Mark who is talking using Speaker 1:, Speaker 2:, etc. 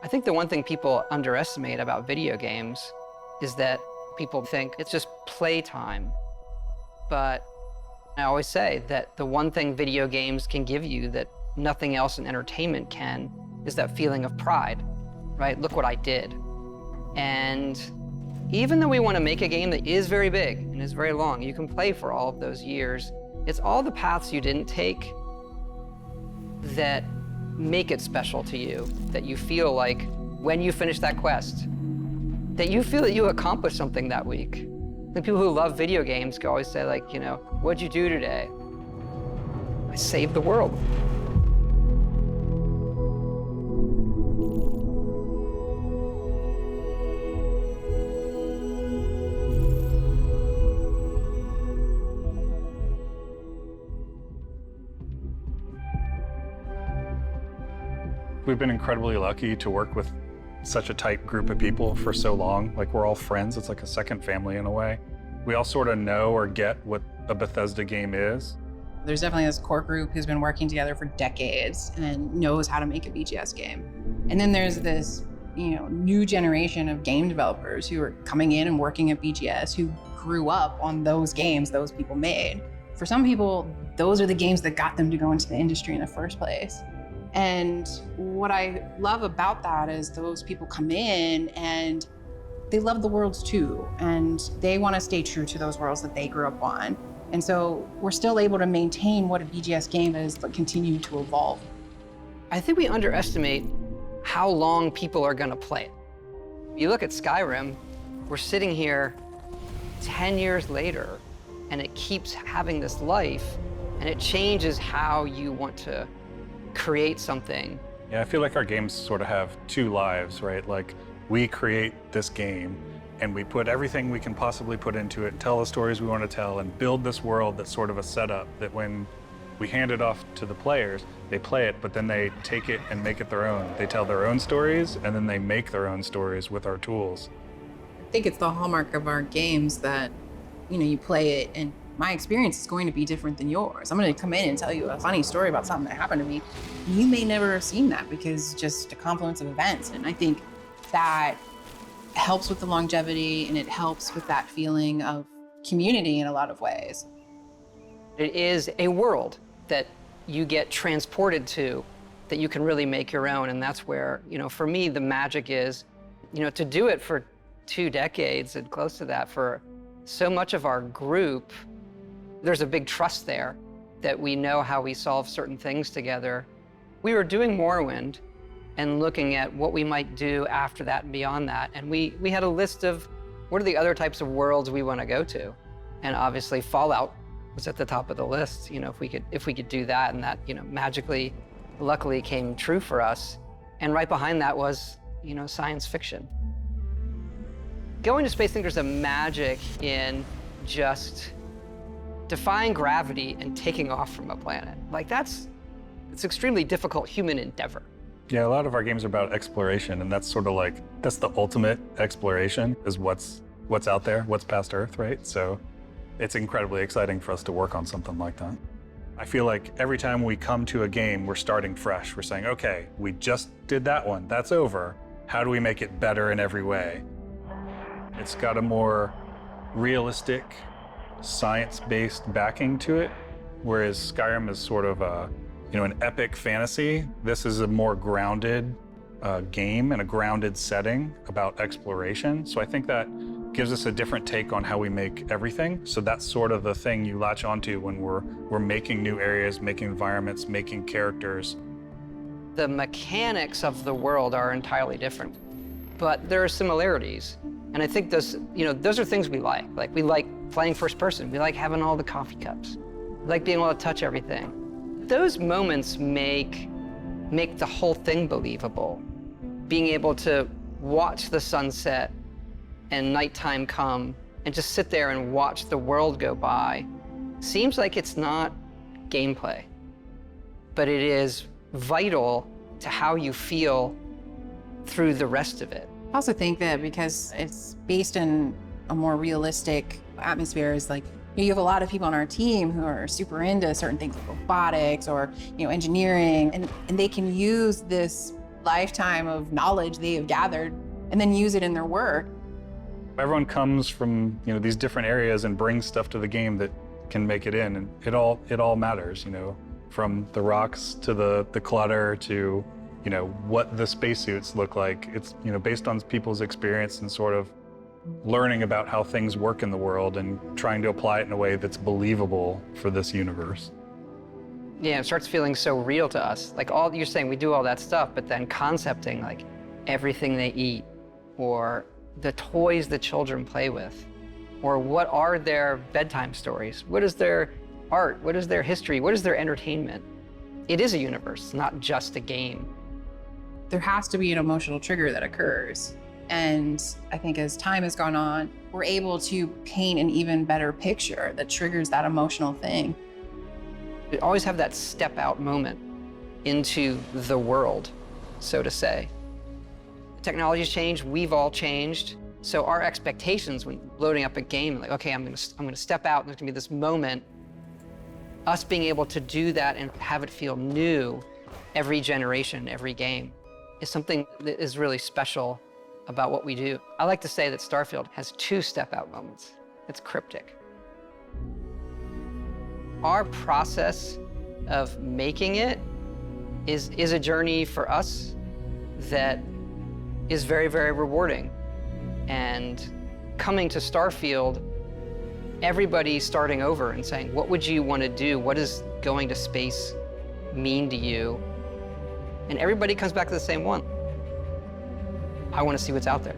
Speaker 1: I think the one thing people underestimate about video games is that people think it's just playtime. But I always say that the one thing video games can give you that nothing else in entertainment can is that feeling of pride, right? Look what I did. And even though we want to make a game that is very big and is very long, you can play for all of those years. It's all the paths you didn't take that make it special to you, that you feel like when you finish that quest, that you feel that you accomplished something that week. The people who love video games can always say, like, you know, what'd you do today? I saved the world.
Speaker 2: We've been incredibly lucky to work with such a tight group of people for so long. Like, we're all friends. It's like a second family in a way. We all sort of know or get what a Bethesda game is.
Speaker 3: There's definitely this core group who's been working together for decades and knows how to make a BGS game. And then there's this, new generation of game developers who are coming in and working at BGS who grew up on those games those people made. For some people, those are the games that got them to go into the industry in the first place. And what I love about that is those people come in and they love the worlds too, and they want to stay true to those worlds that they grew up on. And so we're still able to maintain what a BGS game is, but continue to evolve.
Speaker 1: I think we underestimate how long people are going to play it. You look at Skyrim, we're sitting here 10 years later, and it keeps having this life, and it changes how you want to create something.
Speaker 2: Yeah, I feel like our games sort of have two lives, right? Like, we create this game and we put everything we can possibly put into it, tell the stories we want to tell, and build this world that's sort of a setup that when we hand it off to the players, they play it, but then they take it and make it their own. They tell their own stories, and then they make their own stories with our tools.
Speaker 3: I think it's the hallmark of our games that, you play it and my experience is going to be different than yours. I'm going to come in and tell you a funny story about something that happened to me. You may never have seen that because just a confluence of events. And I think that helps with the longevity, and it helps with that feeling of community in a lot of ways.
Speaker 1: It is a world that you get transported to that you can really make your own. And that's where, for me, the magic is, to do it for 2 decades and close to that for so much of our group. There's a big trust there that we know how we solve certain things together. We were doing Morrowind and looking at what we might do after that and beyond that. And we had a list of what are the other types of worlds we want to go to. And obviously Fallout was at the top of the list, if we could do that, and that, magically, luckily came true for us. And right behind that was, science fiction. Going to space, I think there's a magic in just defying gravity and taking off from a planet. Like, it's extremely difficult human endeavor.
Speaker 2: Yeah, a lot of our games are about exploration, and that's sort of like, that's the ultimate exploration, is what's out there, what's past Earth, right? So it's incredibly exciting for us to work on something like that. I feel like every time we come to a game, we're starting fresh. We're saying, okay, we just did that one, that's over. How do we make it better in every way? It's got a more realistic, science-based backing to it, whereas Skyrim is sort of an epic fantasy. This is a more grounded game and a grounded setting about exploration. So I think that gives us a different take on how we make everything. So that's sort of the thing you latch onto when we're making new areas, making environments, making characters.
Speaker 1: The mechanics of the world are entirely different, but there are similarities. And I think those are things we like. Like, we like playing first person. We like having all the coffee cups. We like being able to touch everything. Those moments make the whole thing believable. Being able to watch the sunset and nighttime come and just sit there and watch the world go by seems like it's not gameplay, but it is vital to how you feel through the rest of it.
Speaker 3: I also think that because it's based in a more realistic atmosphere, is like, you have a lot of people on our team who are super into certain things like robotics or engineering, and they can use this lifetime of knowledge they have gathered and then use it in their work.
Speaker 2: Everyone comes from, these different areas and brings stuff to the game that can make it in, and it all matters, from the rocks to the clutter to, what the spacesuits look like. It's, based on people's experience and sort of learning about how things work in the world and trying to apply it in a way that's believable for this universe.
Speaker 1: Yeah, it starts feeling so real to us. Like you're saying, we do all that stuff, but then concepting like everything they eat, or the toys the children play with, or what are their bedtime stories? What is their art? What is their history? What is their entertainment? It is a universe, not just a game.
Speaker 3: There has to be an emotional trigger that occurs. And I think as time has gone on, we're able to paint an even better picture that triggers that emotional thing.
Speaker 1: We always have that step out moment into the world, so to say. Technology's changed, we've all changed. So our expectations when loading up a game, like, okay, I'm gonna step out and there's gonna be this moment. Us being able to do that and have it feel new every generation, every game, is something that is really special about what we do. I like to say that Starfield has 2 step-out moments. It's cryptic. Our process of making it is a journey for us that is very, very rewarding. And coming to Starfield, everybody's starting over and saying, what would you want to do? What does going to space mean to you? And everybody comes back to the same one. I want to see what's out there.